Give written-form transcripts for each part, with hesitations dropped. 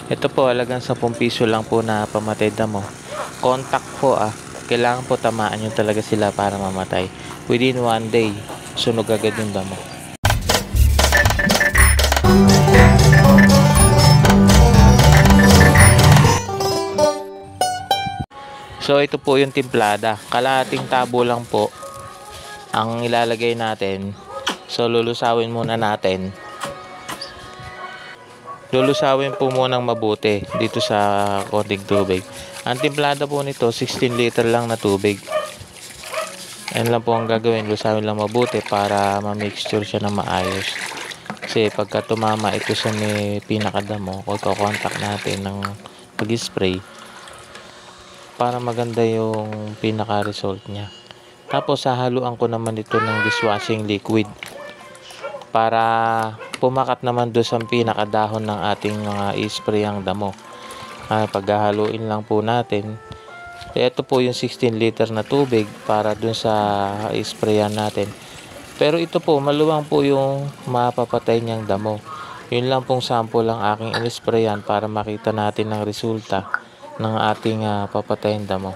Ito po, halagang 10 piso lang po na pamatay damo. Contact po kailangan po tamaan nyo talaga sila para mamatay. Within 1 day, sunog agad yung damo. So ito po yung timplada. Kalahating tabo lang po ang ilalagay natin. So lulusawin muna natin. Lulusawin po munang mabuti dito sa konting tubig. Ang timplada po nito 16 liter lang na tubig. Yan lang po ang gagawin. Lusawin lang mabuti para ma-mixture siya na maayos. Kasi pagka tumama ito sa may pinakadamo, kung i-contact natin ng pag-spray, para maganda yung pinaka-result niya. Tapos hahaluan ko naman ito ng dishwashing liquid para pumakat naman doon sa pinakadahon ng ating mga i-spray ang damo. Paghahaluin lang po natin. Ito po yung 16 liter na tubig para doon sa i-sprayan natin. Pero ito po, maluwang po yung mapapatay niyang damo. Yun lang pong sample ang aking in-sprayan para makita natin ang resulta ng ating papatayin damo.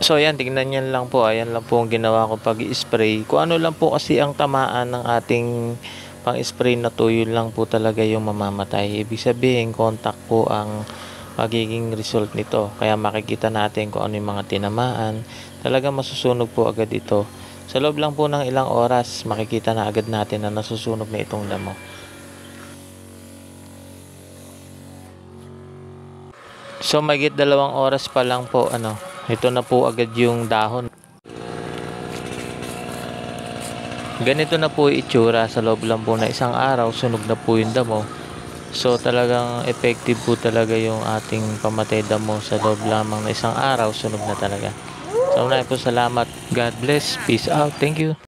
So ayan, tingnan nyo lang po. Ayan lang po ang ginawa ko pag-i-spray. Kung ano lang po kasi ang tamaan ng ating pang-spray na to, yun lang po talaga yung mamamatay. Ibig sabihin, contact po ang magiging result nito. Kaya makikita natin kung ano yung mga tinamaan. Talaga masusunog po agad ito. Sa loob lang po ng ilang oras, makikita na agad natin na nasusunog na itong damo. So mahigit 2 oras pa lang po ito na po agad yung dahon. Ganito na po itsura sa loob lang po na 1 araw, sunog na po yung damo. So talagang effective po talaga yung ating pamatay damo sa loob lamang na 1 araw, sunog na talaga. So maraming po salamat. God bless. Peace out. Thank you.